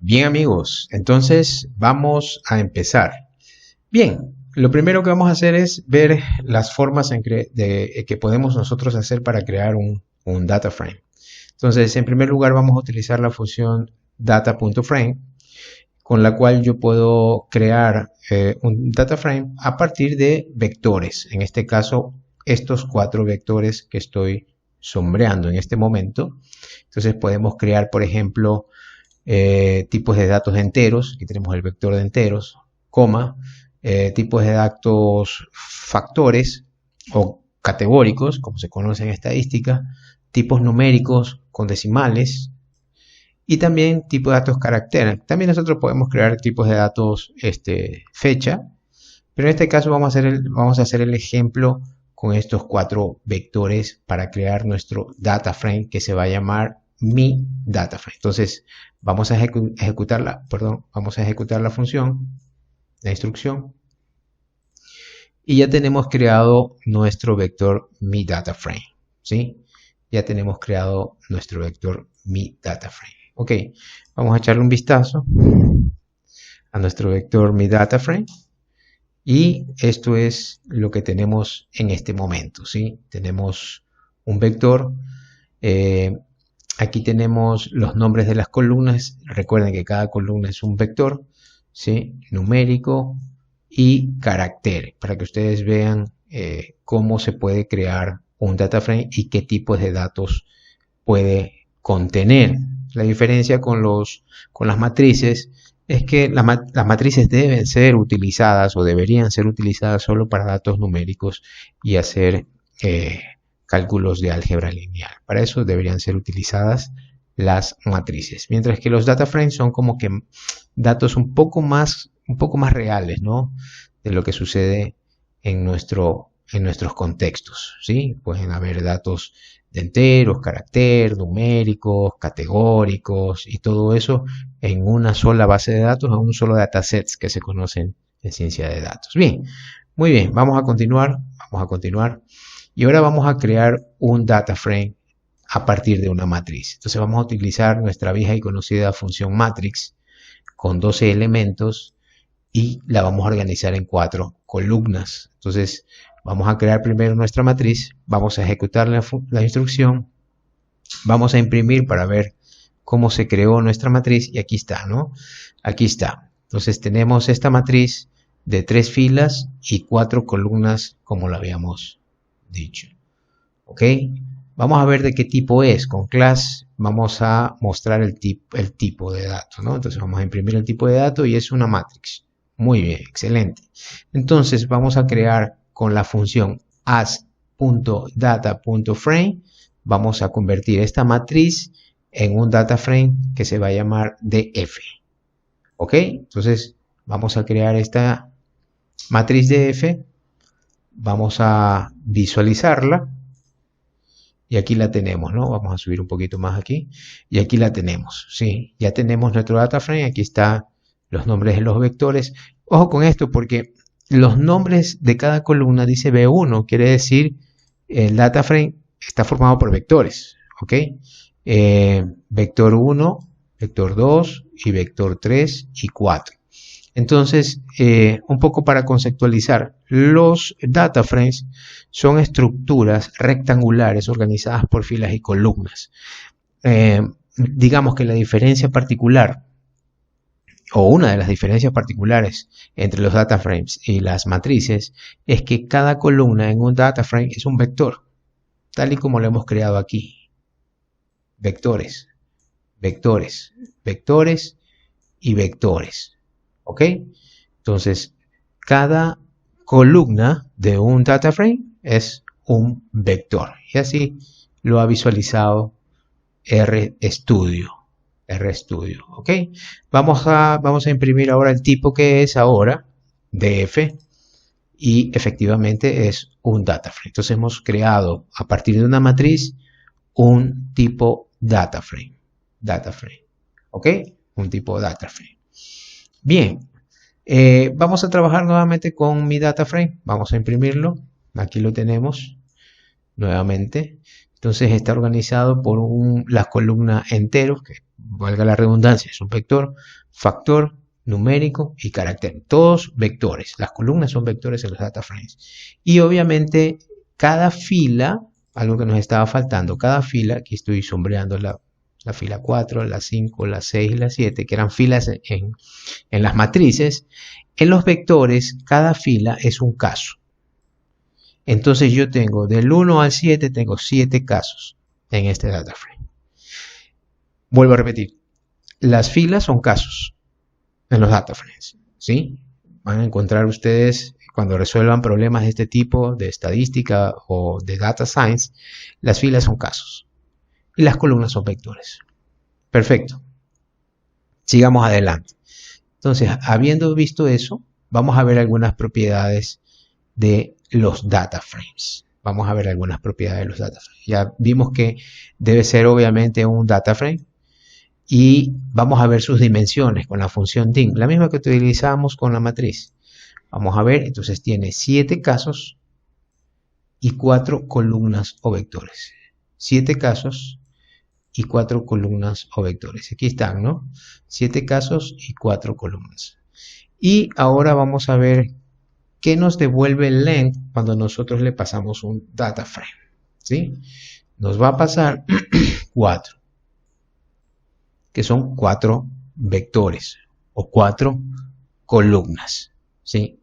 Bien amigos, entonces vamos a empezar. Bien, lo primero que vamos a hacer es ver las formas que podemos nosotros hacer para crear un data frame. Entonces, en primer lugar vamos a utilizar la función data.frame, con la cual yo puedo crear un data frame a partir de vectores. En este caso, estos 4 vectores que estoy sombreando en este momento. Entonces podemos crear, por ejemplo, tipos de datos enteros. Aquí tenemos el vector de enteros, coma, tipos de datos factores o categóricos, como se conoce en estadística, tipos numéricos con decimales y también tipos de datos carácter. También nosotros podemos crear tipos de datos fecha, pero en este caso vamos a hacer el ejemplo con estos 4 vectores para crear nuestro data frame que se va a llamar mi data frame. Entonces vamos a vamos a ejecutar la función, la instrucción, y ya tenemos creado nuestro vector mi data frame, ¿sí? Ya tenemos creado nuestro vector mi data frame. Ok, vamos a echarle un vistazo a nuestro vector mi data frame. Y esto es lo que tenemos en este momento, ¿sí? Tenemos un vector. eh, Aquí tenemos los nombres de las columnas. Recuerden que cada columna es un vector, ¿sí? Numérico y carácter, para que ustedes vean cómo se puede crear un data frame y qué tipos de datos puede contener. La diferencia con las matrices es que las matrices deben ser utilizadas o deberían ser utilizadas solo para datos numéricos y hacer cálculos de álgebra lineal. Para eso deberían ser utilizadas las matrices. Mientras que los data frames son como que datos un poco más reales, ¿no? De lo que sucede en nuestros contextos, ¿sí? Pueden haber datos de enteros, carácter, numéricos, categóricos y todo eso en una sola base de datos, en un solo dataset que se conocen en ciencia de datos. Bien, muy bien, vamos a continuar y ahora vamos a crear un data frame a partir de una matriz. Entonces vamos a utilizar nuestra vieja y conocida función matrix con 12 elementos y la vamos a organizar en 4 columnas. Entonces vamos a crear primero nuestra matriz, vamos a ejecutar la instrucción, vamos a imprimir para ver cómo se creó nuestra matriz y aquí está, ¿no? Aquí está. Entonces tenemos esta matriz de 3 filas y 4 columnas como lo habíamos dicho. ¿Ok? Vamos a ver de qué tipo es. Con class vamos a mostrar el tipo de dato, ¿no? Entonces vamos a imprimir el tipo de dato y es una matrix. Muy bien, excelente. Entonces vamos a crear con la función as.data.frame, vamos a convertir esta matriz en un data frame que se va a llamar df. ¿Ok? Entonces vamos a crear esta matriz df, vamos a visualizarla y aquí la tenemos, ¿no? Vamos a subir un poquito más aquí y aquí la tenemos, ¿sí? Ya tenemos nuestro data frame, aquí están los nombres de los vectores. Ojo con esto porque los nombres de cada columna dice B1, quiere decir el data frame está formado por vectores, ¿ok? Vector 1, vector 2 y vector 3 y 4. Entonces, un poco para conceptualizar, los data frames son estructuras rectangulares organizadas por filas y columnas. Digamos que la diferencia particular o una de las diferencias particulares entre los data frames y las matrices es que cada columna en un data frame es un vector, tal y como lo hemos creado aquí. Vectores, vectores, vectores y vectores. ¿Ok? Entonces, cada columna de un data frame es un vector. Y así lo ha visualizado RStudio. RStudio, ¿ok? Vamos a imprimir ahora el tipo que es ahora df y efectivamente es un data frame. Entonces hemos creado a partir de una matriz un tipo data frame, ¿ok? Un tipo data frame. Bien, vamos a trabajar nuevamente con mi data frame. Vamos a imprimirlo. Aquí lo tenemos nuevamente. Entonces está organizado por la columna enteros, que valga la redundancia, es un vector, factor, numérico y carácter. Todos vectores. Las columnas son vectores en los data frames. Y obviamente cada fila, algo que nos estaba faltando, cada fila, aquí estoy sombreando la fila 4, la 5, la 6 y la 7, que eran filas en las matrices. En los vectores, cada fila es un caso. Entonces yo tengo del 1 al 7, tengo 7 casos en este data frame. Vuelvo a repetir, las filas son casos en los data frames, ¿sí? Van a encontrar ustedes, cuando resuelvan problemas de este tipo, de estadística o de data science, las filas son casos y las columnas son vectores. Perfecto. Sigamos adelante. Entonces, habiendo visto eso, vamos a ver algunas propiedades de los data frames. Vamos a ver algunas propiedades de los data frames. Ya vimos que debe ser obviamente un data frame y vamos a ver sus dimensiones con la función dim, la misma que utilizamos con la matriz. Vamos a ver, entonces tiene 7 casos y 4 columnas o vectores. 7 casos y 4 columnas o vectores. Aquí están, ¿no? 7 casos y 4 columnas. Y ahora vamos a ver qué nos devuelve el length cuando nosotros le pasamos un data frame, ¿sí? Nos va a pasar 4, que son 4 vectores o 4 columnas, ¿sí?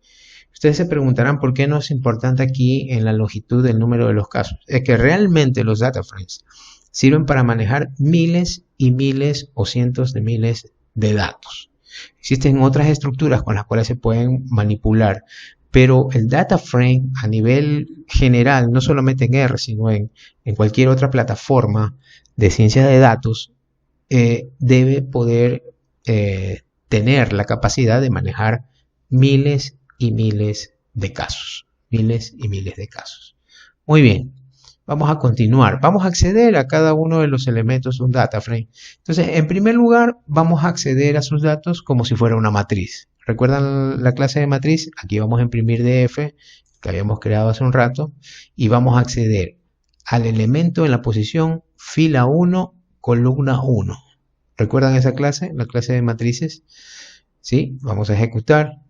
Ustedes se preguntarán por qué no es importante aquí en la longitud del número de los casos. Es que realmente los data frames sirven para manejar miles y miles o cientos de miles de datos. Existen otras estructuras con las cuales se pueden manipular, pero el data frame a nivel general, no solamente en R, sino en cualquier otra plataforma de ciencia de datos, debe poder tener la capacidad de manejar miles y miles de casos. Miles y miles de casos. Muy bien. Vamos a continuar. Vamos a acceder a cada uno de los elementos de un data frame. Entonces, en primer lugar, vamos a acceder a sus datos como si fuera una matriz. ¿Recuerdan la clase de matriz? Aquí vamos a imprimir DF, que habíamos creado hace un rato, y vamos a acceder al elemento en la posición fila 1, columna 1. ¿Recuerdan esa clase? La clase de matrices. ¿Sí? Vamos a ejecutar.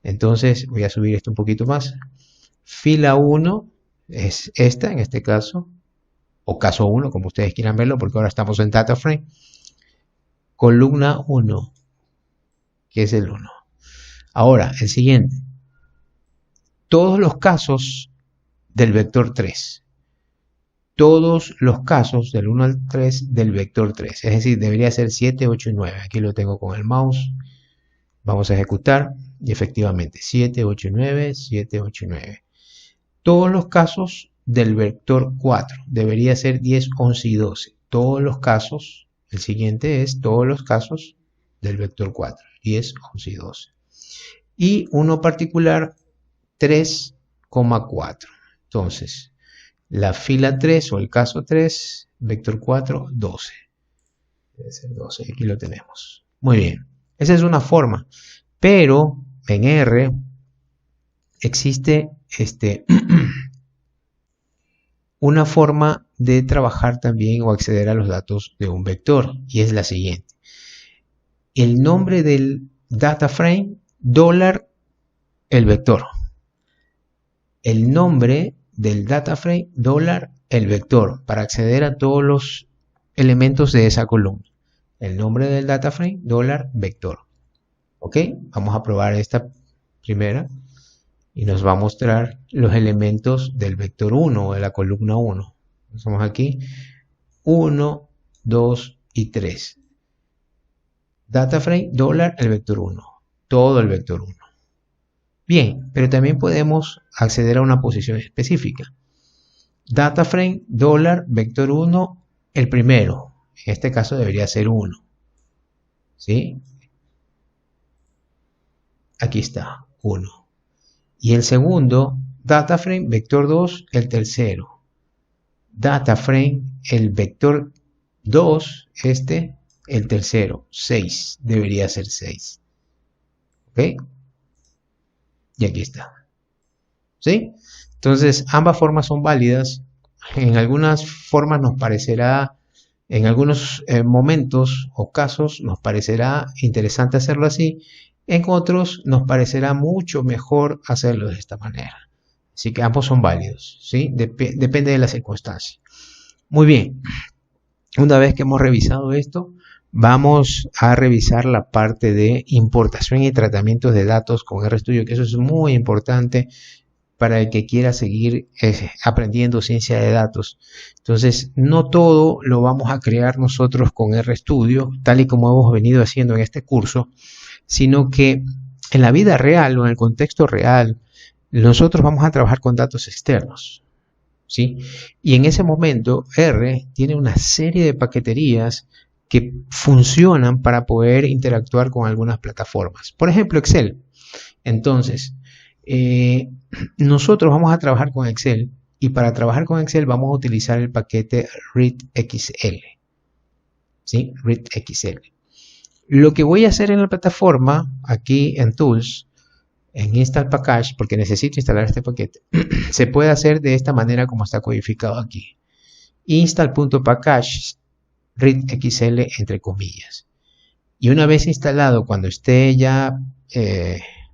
Entonces, voy a subir esto un poquito más. Fila 1 es esta, en este caso, o caso 1, como ustedes quieran verlo, porque ahora estamos en data frame. Columna 1, que es el 1. Ahora, el siguiente. Todos los casos del vector 3. Todos los casos del 1 al 3 del vector 3. Es decir, debería ser 7, 8 y 9. Aquí lo tengo con el mouse. Vamos a ejecutar. Y efectivamente, 7, 8 y 9, 7, 8 y 9. Todos los casos del vector 4. Debería ser 10, 11 y 12. Todos los casos. El siguiente es todos los casos del vector 4. 10, 11 y 12. Y uno particular, 3,4. Entonces, la fila 3 o el caso 3, vector 4, 12. Debe ser 12, aquí lo tenemos. Muy bien, esa es una forma. Pero en R existe una forma de trabajar también o acceder a los datos de un vector. Y es la siguiente. El nombre del data frame, $, el vector. El nombre del data frame, $, el vector, para acceder a todos los elementos de esa columna. El nombre del data frame, $, vector. Ok, vamos a probar esta primera y nos va a mostrar los elementos del vector 1 o de la columna 1. Estamos aquí, 1, 2 y 3. Data frame, $, el vector 1. Todo el vector 1. Bien, pero también podemos acceder a una posición específica. Data frame, $, vector 1, el primero. En este caso debería ser 1. ¿Sí? Aquí está, 1. Y el segundo, data frame, vector 2, el tercero. Data frame, el vector 2, el tercero, 6. Debería ser 6. ¿Ok? Y aquí está. ¿Sí? Entonces, ambas formas son válidas En algunas formas nos parecerá, en algunos momentos o casos nos parecerá interesante hacerlo así, en otros nos parecerá mucho mejor hacerlo de esta manera. Así que ambos son válidos, ¿sí? Depende de la circunstancia. Muy bien, una vez que hemos revisado esto, vamos a revisar la parte de importación y tratamiento de datos con RStudio, que eso es muy importante para el que quiera seguir aprendiendo ciencia de datos. Entonces, no todo lo vamos a crear nosotros con RStudio, tal y como hemos venido haciendo en este curso, sino que en la vida real o en el contexto real, nosotros vamos a trabajar con datos externos, ¿sí? Y en ese momento, R tiene una serie de paqueterías que funcionan para poder interactuar con algunas plataformas. Por ejemplo, Excel. Entonces, nosotros vamos a trabajar con Excel y para trabajar con Excel vamos a utilizar el paquete readxl, ¿sí? readxl. Lo que voy a hacer en la plataforma, aquí en Tools, en Install Package, porque necesito instalar este paquete, se puede hacer de esta manera como está codificado aquí. Install.package readxl entre comillas. Y una vez instalado, cuando esté ya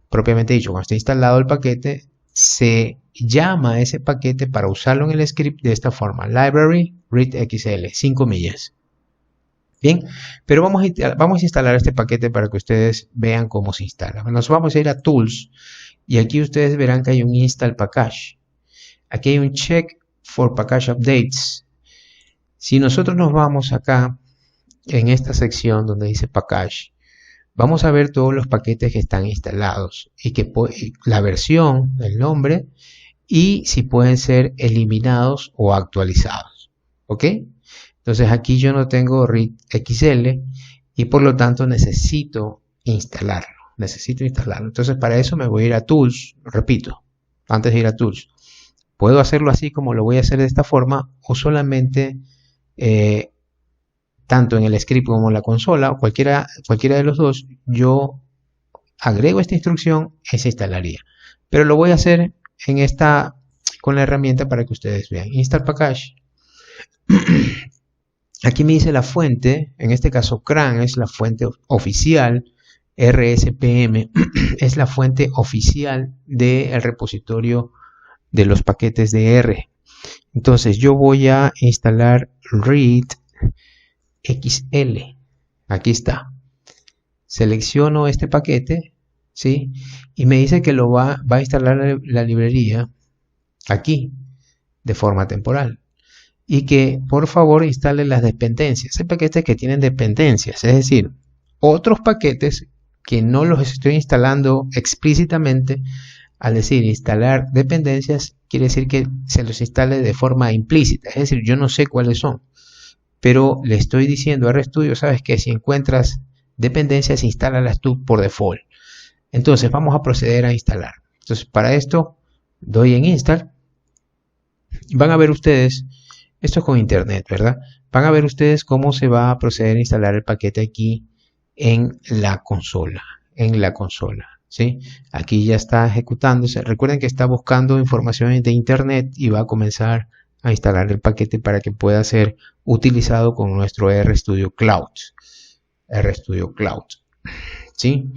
propiamente dicho, cuando esté instalado el paquete, se llama a ese paquete para usarlo en el script de esta forma: library readxl, sin comillas. Bien, pero vamos a instalar este paquete para que ustedes vean cómo se instala. Nos vamos a ir a Tools y aquí ustedes verán que hay un Install Package. Aquí hay un Check for Package Updates. Si nosotros nos vamos acá en esta sección donde dice Package, vamos a ver todos los paquetes que están instalados y que la versión, el nombre y si pueden ser eliminados o actualizados. ¿Ok? Entonces aquí yo no tengo readxl y por lo tanto necesito instalarlo. Entonces para eso me voy a ir a Tools, repito, antes de ir a Tools. Puedo hacerlo así como lo voy a hacer de esta forma o solamente tanto en el script como en la consola, o cualquiera de los dos, yo agrego esta instrucción y se instalaría. Pero lo voy a hacer con la herramienta para que ustedes vean. Install Package. Aquí me dice la fuente, en este caso CRAN es la fuente oficial, RSPM es la fuente oficial del repositorio de los paquetes de R. Entonces yo voy a instalar readxl. Aquí está. Selecciono este paquete, ¿sí? Y me dice que lo va a instalar la librería aquí de forma temporal. Y que por favor instale las dependencias. Hay paquetes que tienen dependencias, es decir, otros paquetes que no los estoy instalando explícitamente. Al decir instalar dependencias, quiere decir que se los instale de forma implícita, es decir, yo no sé cuáles son, pero le estoy diciendo a RStudio, sabes que si encuentras dependencias, instálalas tú por default. Entonces vamos a proceder a instalar. Entonces para esto doy en install. Van a ver ustedes, esto es con internet, ¿verdad? Van a ver ustedes cómo se va a proceder a instalar el paquete aquí en la consola, ¿sí? Aquí ya está ejecutándose. Recuerden que está buscando información de internet y va a comenzar a instalar el paquete para que pueda ser utilizado con nuestro RStudio Cloud. ¿Sí?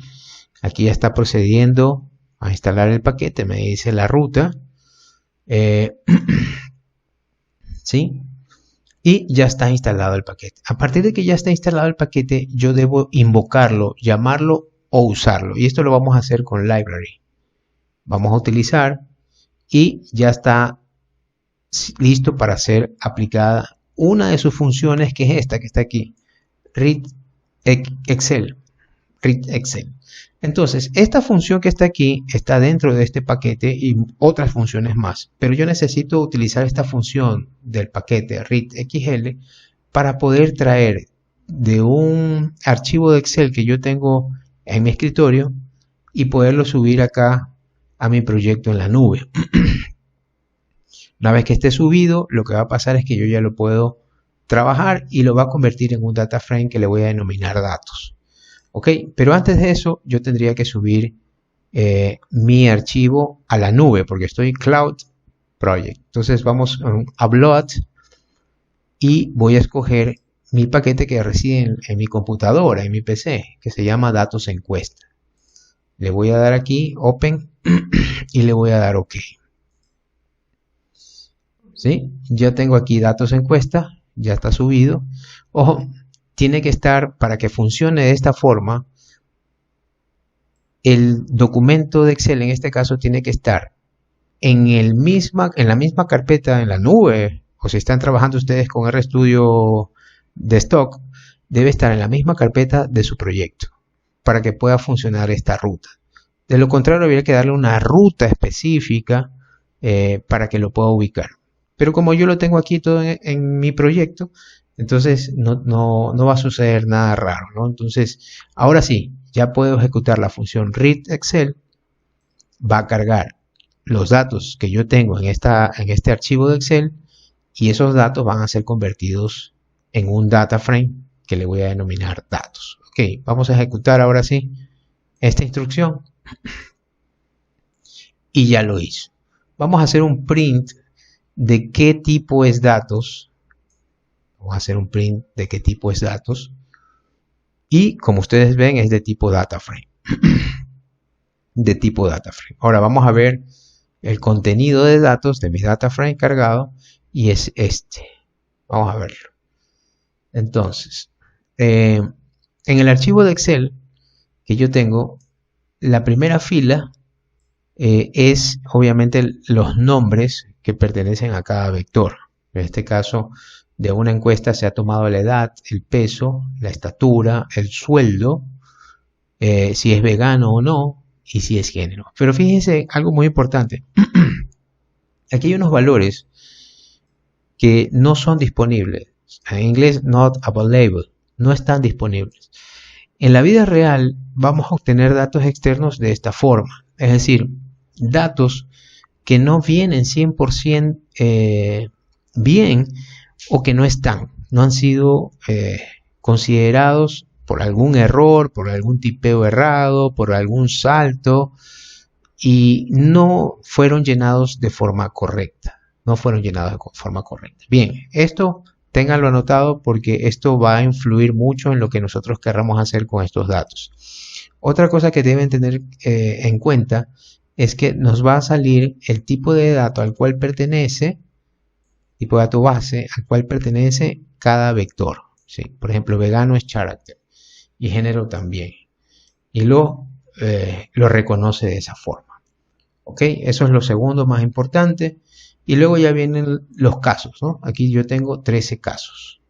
Aquí ya está procediendo a instalar el paquete. Me dice la ruta. ¿Sí? Y ya está instalado el paquete. A partir de que ya está instalado el paquete, yo debo invocarlo, llamarlo o usarlo. Y esto lo vamos a hacer con library. Vamos a utilizar y ya está listo para ser aplicada una de sus funciones, que es esta que está aquí, readxl. Entonces, esta función que está aquí está dentro de este paquete y otras funciones más. Pero yo necesito utilizar esta función del paquete readxl para poder traer de un archivo de Excel que yo tengo en mi escritorio y poderlo subir acá a mi proyecto en la nube. Una vez que esté subido, lo que va a pasar es que yo ya lo puedo trabajar y lo va a convertir en un data frame que le voy a denominar datos. ¿Ok? Pero antes de eso, yo tendría que subir mi archivo a la nube, porque estoy cloud project. Entonces vamos a upload y voy a escoger mi paquete que reside en mi computadora, en mi PC, que se llama datos encuesta. Le voy a dar aquí open y le voy a dar OK. ¿Sí? Ya tengo aquí datos encuesta, ya está subido. Ojo, tiene que estar, para que funcione de esta forma, el documento de Excel en este caso tiene que estar en la misma carpeta en la nube, o si están trabajando ustedes con RStudio de stock, debe estar en la misma carpeta de su proyecto para que pueda funcionar esta ruta. De lo contrario, habría que darle una ruta específica para que lo pueda ubicar. Pero como yo lo tengo aquí todo en mi proyecto, entonces no va a suceder nada raro, ¿no? Entonces, ahora sí, ya puedo ejecutar la función read Excel, va a cargar los datos que yo tengo en este archivo de Excel y esos datos van a ser convertidos en un data frame que le voy a denominar datos. Ok, vamos a ejecutar ahora sí esta instrucción y ya lo hizo. Vamos a hacer un print de qué tipo es datos. Vamos a hacer un print de qué tipo es datos. Y como ustedes ven es de tipo data frame. De tipo data frame. Ahora vamos a ver el contenido de datos de mi data frame cargado y es este. Vamos a verlo. Entonces, en el archivo de Excel que yo tengo, la primera fila es obviamente los nombres que pertenecen a cada vector. En este caso, de una encuesta se ha tomado la edad, el peso, la estatura, el sueldo, si es vegano o no y si es género. Pero fíjense algo muy importante. Aquí hay unos valores que no son disponibles. En inglés, not available. No están disponibles. En la vida real vamos a obtener datos externos de esta forma. Es decir, datos que no vienen 100% bien o que no están. No han sido considerados por algún error, por algún tipeo errado, por algún salto y no fueron llenados de forma correcta. No fueron llenados de forma correcta. Bien, esto ténganlo anotado porque esto va a influir mucho en lo que nosotros querramos hacer con estos datos. Otra cosa que deben tener en cuenta es que nos va a salir el tipo de dato al cual pertenece, tipo de dato base al cual pertenece cada vector. ¿Sí? Por ejemplo, vegano es character y género también. Y lo reconoce de esa forma. ¿Ok? Eso es lo segundo más importante. Y luego ya vienen los casos, ¿no? Aquí yo tengo 13 casos.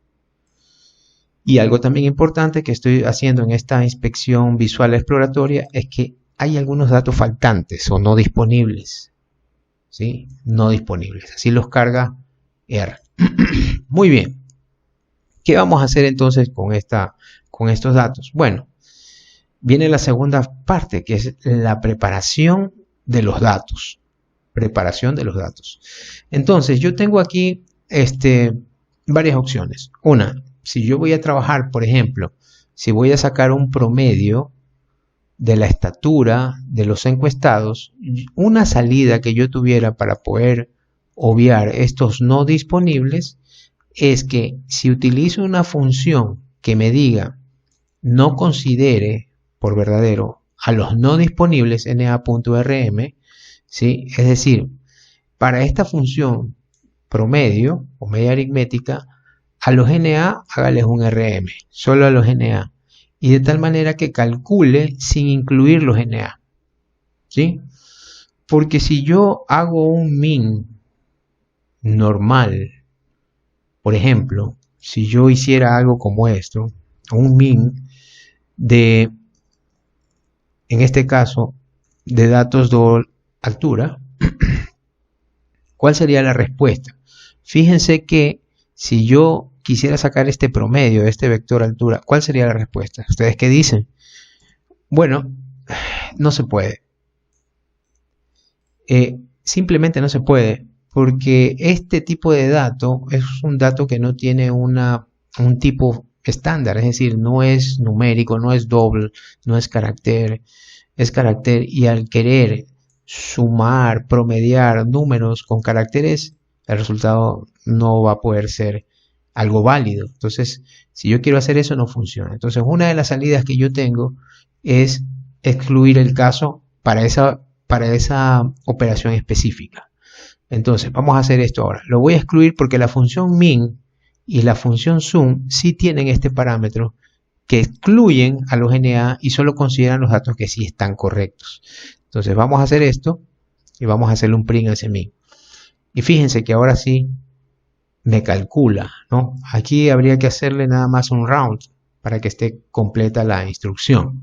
Y algo también importante que estoy haciendo en esta inspección visual exploratoria es que hay algunos datos faltantes o no disponibles. ¿Sí? No disponibles. Así los carga R. Muy bien. ¿Qué vamos a hacer entonces con estos datos? Bueno, viene la segunda parte, que es la preparación de los datos. Preparación de los datos. Entonces, yo tengo aquí varias opciones. Una, si yo voy a trabajar, por ejemplo, si voy a sacar un promedio de la estatura de los encuestados, una salida que yo tuviera para poder obviar estos no disponibles es que si utilizo una función que me diga no considere por verdadero a los no disponibles na.rm, ¿sí? Es decir, para esta función promedio o media aritmética, a los NA hágales un RM, solo a los NA, y de tal manera que calcule sin incluir los NA, ¿sí? Porque si yo hago un min normal, por ejemplo, si yo hiciera algo como esto, un min de, en este caso, de datos de altura, ¿cuál sería la respuesta? Fíjense que si yo quisiera sacar este promedio de este vector altura, ¿cuál sería la respuesta? ¿Ustedes qué dicen? Bueno, no se puede. Simplemente no se puede, porque este tipo de dato es un dato que no tiene un tipo estándar, es decir, no es numérico, no es doble, no es carácter, es carácter, y al querer sumar, promediar números con caracteres, el resultado no va a poder ser algo válido. Entonces, si yo quiero hacer eso, no funciona. Entonces, una de las salidas que yo tengo es excluir el caso para esa operación específica. Entonces, vamos a hacer esto ahora. Lo voy a excluir porque la función min y la función sum sí tienen este parámetro que excluyen a los NA y solo consideran los datos que sí están correctos. Entonces, vamos a hacer esto y vamos a hacerle un print a ese min. Y fíjense que ahora sí me calcula, ¿no? Aquí habría que hacerle nada más un round para que esté completa la instrucción,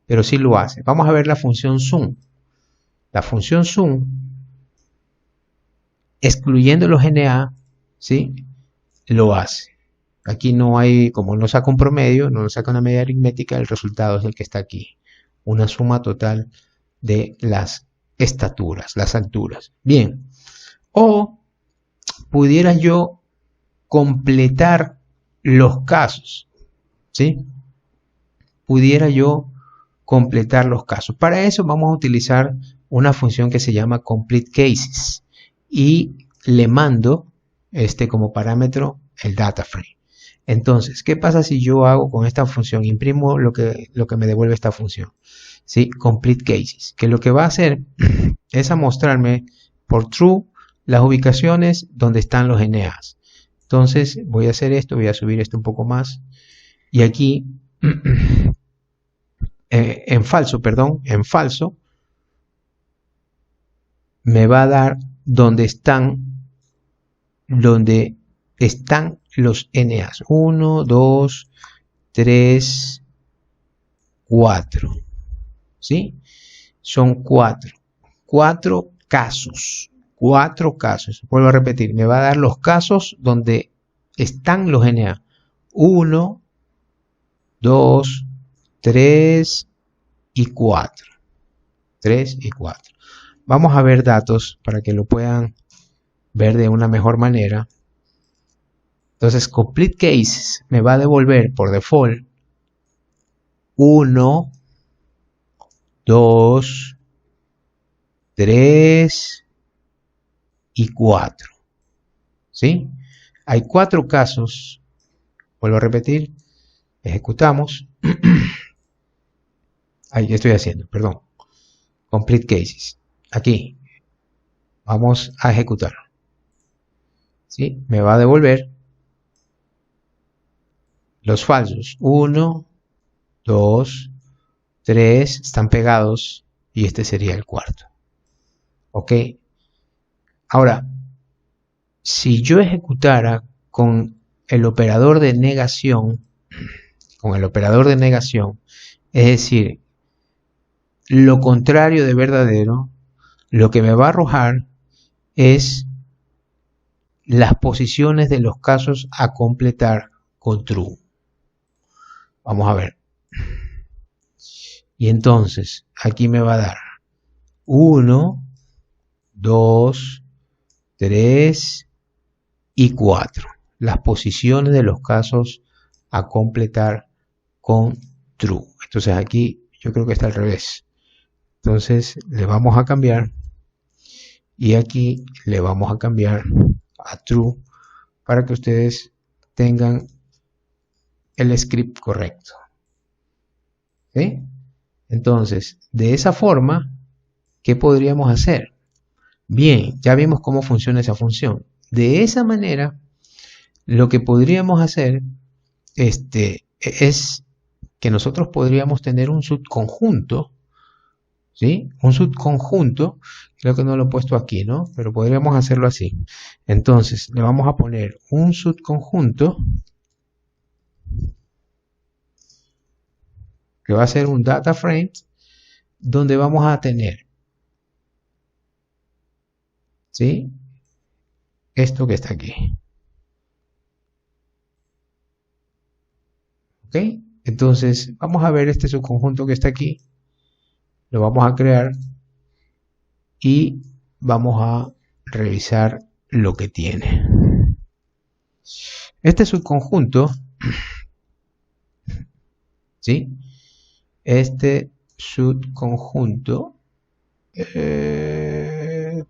pero sí lo hace. Vamos a ver la función sum. La función sum, excluyendo los NA, ¿sí? Lo hace. Aquí no hay, como no saca un promedio, no saca una media aritmética, el resultado es el que está aquí. Una suma total de las estaturas, las alturas. Bien. O pudiera yo completar los casos, ¿sí? Pudiera yo completar los casos. Para eso vamos a utilizar una función que se llama complete cases y le mando como parámetro el data frame. Entonces, ¿qué pasa si yo hago con esta función? Imprimo lo que me devuelve esta función, ¿sí? Complete cases, que lo que va a hacer es a mostrarme por true las ubicaciones donde están los NAs. Entonces voy a hacer esto, voy a subir esto un poco más. Y aquí, en falso, me va a dar donde están los NAs. 1, 2, 3, 4. ¿Sí? Son 4. 4 casos. 4 casos. Vuelvo a repetir. Me va a dar los casos donde están los NA. 1, 2, 3 y 4. 3 y 4. Vamos a ver datos para que lo puedan ver de una mejor manera. Entonces, complete cases me va a devolver por default 1, 2, 3 y 4. ¿Sí? Hay 4 casos. Vuelvo a repetir. Ejecutamos. Ahí, ¿qué estoy haciendo? Perdón. Complete cases. Aquí. Vamos a ejecutar. ¿Sí? Me va a devolver los falsos. 1, 2, 3. Están pegados. Y este sería el cuarto. ¿Ok? Ahora, si yo ejecutara con el operador de negación, es decir, lo contrario de verdadero, lo que me va a arrojar es las posiciones de los casos a completar con true. Vamos a ver. Y entonces, aquí me va a dar 1, 2, 3 y 4. Las posiciones de los casos a completar con true. Entonces aquí yo creo que está al revés. Entonces le vamos a cambiar y aquí le vamos a cambiar a true para que ustedes tengan el script correcto. ¿Sí? Entonces, de esa forma, ¿qué podríamos hacer? Bien, ya vimos cómo funciona esa función. De esa manera, lo que podríamos hacer es que nosotros podríamos tener un subconjunto, ¿sí? Un subconjunto, creo que no lo he puesto aquí, ¿no? Pero podríamos hacerlo así. Entonces, le vamos a poner un subconjunto que va a ser un data frame donde vamos a tener, ¿sí? Esto que está aquí. ¿Ok? Entonces, vamos a ver este subconjunto que está aquí. Lo vamos a crear y vamos a revisar lo que tiene. Este subconjunto, ¿sí? Este subconjunto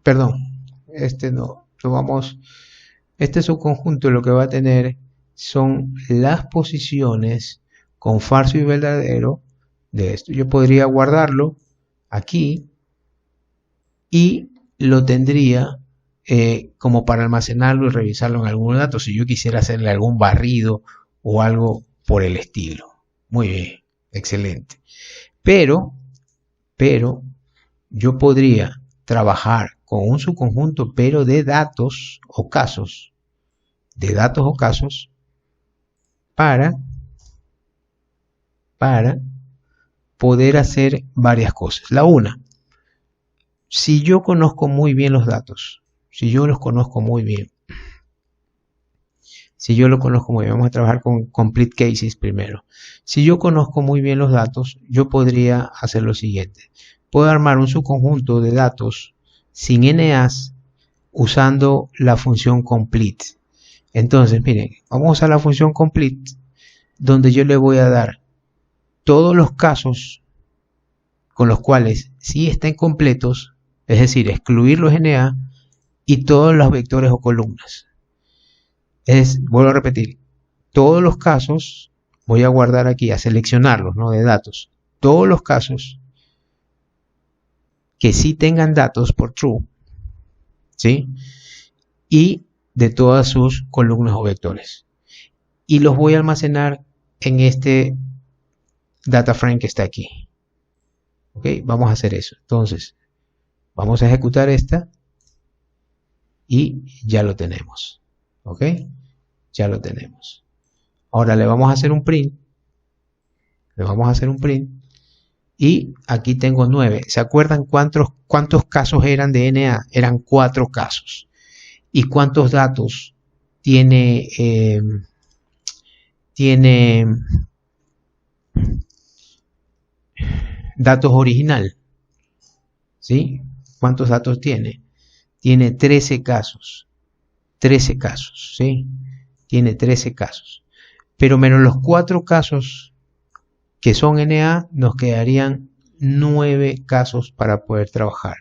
Perdón, este no, lo vamos, este subconjunto lo que va a tener son las posiciones con falso y verdadero de esto. Yo podría guardarlo aquí y lo tendría como para almacenarlo y revisarlo en algún dato si yo quisiera hacerle algún barrido o algo por el estilo. Muy bien, excelente. Pero yo podría trabajar con un subconjunto, pero de datos o casos, para poder hacer varias cosas. La una, si yo conozco muy bien los datos, si yo los conozco muy bien, vamos a trabajar con complete cases primero. Si yo conozco muy bien los datos, yo podría hacer lo siguiente. Puedo armar un subconjunto de datos sin NAs usando la función complete. Entonces, miren, vamos a usar la función complete, donde yo le voy a dar todos los casos con los cuales sí estén completos, es decir, excluir los NA y todos los vectores o columnas. Vuelvo a repetir, todos los casos, voy a guardar aquí, a seleccionarlos, ¿no? De datos, todos los casos que sí tengan datos por true, ¿sí? Y de todas sus columnas o vectores. Y los voy a almacenar en este data frame que está aquí. ¿Ok? Vamos a hacer eso. Entonces, vamos a ejecutar esta y ya lo tenemos. ¿Ok? Ya lo tenemos. Ahora le vamos a hacer un print. Y aquí tengo 9. ¿Se acuerdan cuántos casos eran de NA? Eran 4 casos. ¿Y cuántos datos tiene datos original? ¿Sí? ¿Cuántos datos tiene? Tiene 13 casos. 13 casos, ¿sí? Tiene 13 casos. Pero menos los 4 casos que son NA, nos quedarían 9 casos para poder trabajar.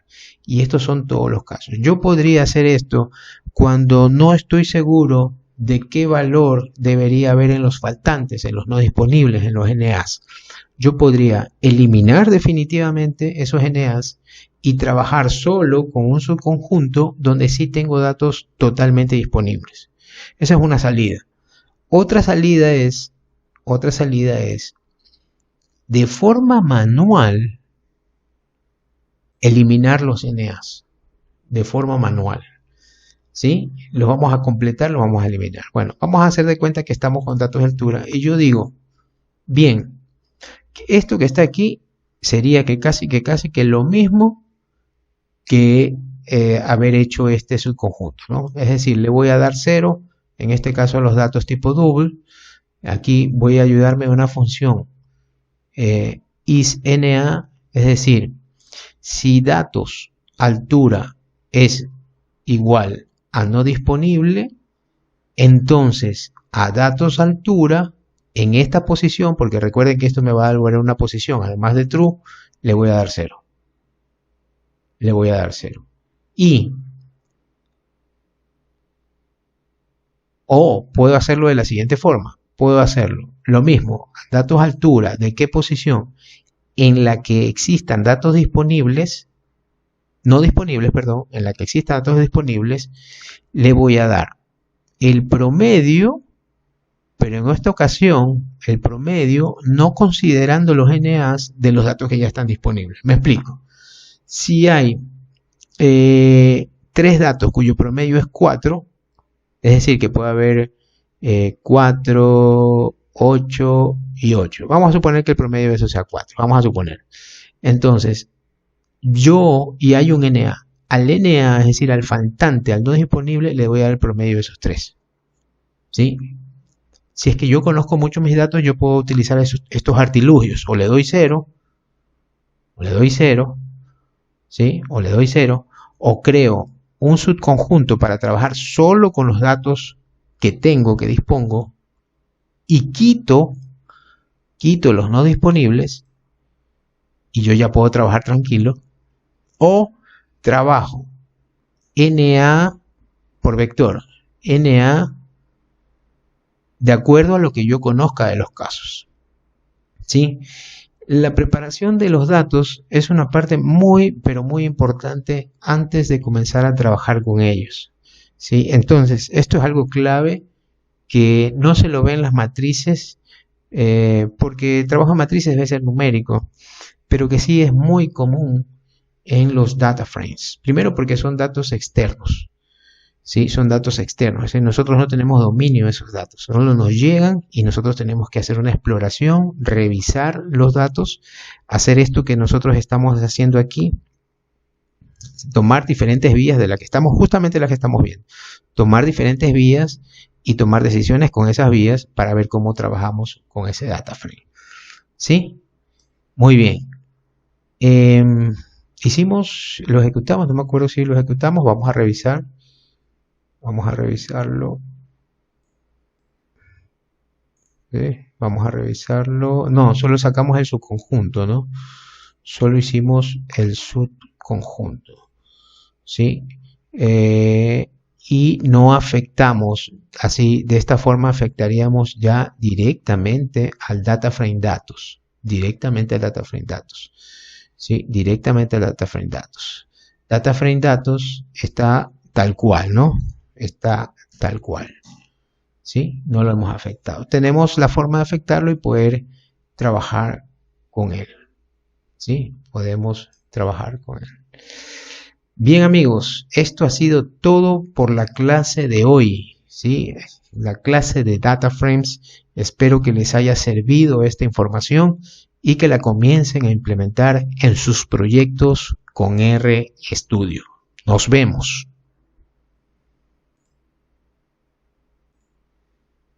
Y estos son todos los casos. Yo podría hacer esto cuando no estoy seguro de qué valor debería haber en los faltantes, en los no disponibles, en los NAs. Yo podría eliminar definitivamente esos NAs y trabajar solo con un subconjunto donde sí tengo datos totalmente disponibles. Esa es una salida. Otra salida es de forma manual eliminar los NAs. De forma manual. ¿Sí? Los vamos a completar, los vamos a eliminar. Bueno, vamos a hacer de cuenta que estamos con datos de altura y yo digo, bien, esto que está aquí sería que casi que lo mismo que haber hecho este subconjunto, ¿no? Es decir, le voy a dar 0, en este caso a los datos tipo double. Aquí voy a ayudarme de una función isNA, es decir, si datos altura es igual a no disponible, entonces a datos altura en esta posición, porque recuerden que esto me va a devolver una posición, además de true, le voy a dar 0. O puedo hacerlo de la siguiente forma. Puedo hacerlo lo mismo, datos altura, ¿de qué posición? En la que existan datos disponibles, no disponibles, perdón, en la que existan datos disponibles, le voy a dar el promedio, pero en esta ocasión el promedio no considerando los NAs de los datos que ya están disponibles. Me explico. Si hay 3 datos cuyo promedio es 4, es decir, que puede haber 4, 8 y 8. Vamos a suponer que el promedio de eso sea 4. Vamos a suponer. Entonces, y hay un NA. Al NA, es decir, al faltante, al no disponible, le voy a dar el promedio de esos 3. ¿Sí? Si es que yo conozco mucho mis datos, yo puedo utilizar estos artilugios. O le doy 0, ¿sí? O creo un subconjunto para trabajar solo con los datos que tengo, que dispongo, y quito los no disponibles, y yo ya puedo trabajar tranquilo, o trabajo NA por vector, NA de acuerdo a lo que yo conozca de los casos. ¿Sí? La preparación de los datos es una parte muy, pero muy importante antes de comenzar a trabajar con ellos. ¿Sí? Entonces, esto es algo clave que no se lo ve en las matrices, porque el trabajo en matrices debe ser numérico, pero que sí es muy común en los data frames. Primero porque son datos externos. ¿Sí? Son datos externos, es decir, nosotros no tenemos dominio de esos datos, solo nos llegan y nosotros tenemos que hacer una exploración, revisar los datos, hacer esto que nosotros estamos haciendo aquí, tomar diferentes vías de la que estamos, justamente la que estamos viendo, tomar diferentes vías y tomar decisiones con esas vías para ver cómo trabajamos con ese data frame. ¿Sí? Muy bien. Lo ejecutamos, no me acuerdo si lo ejecutamos, vamos a revisar. Vamos a revisarlo. Vamos a revisarlo. No, solo sacamos el subconjunto, ¿no? Solo hicimos el subconjunto. ¿Sí? Y no afectamos, así, de esta forma afectaríamos ya directamente al data frame datos. Directamente al data frame datos. ¿Sí? Directamente al data frame datos. Data frame datos está tal cual, ¿no? Está tal cual, ¿sí? No lo hemos afectado. Tenemos la forma de afectarlo y poder trabajar con él, ¿sí? Podemos trabajar con él. Bien, amigos, esto ha sido todo por la clase de hoy, ¿sí? La clase de Data Frames. Espero que les haya servido esta información y que la comiencen a implementar en sus proyectos con RStudio. Nos vemos.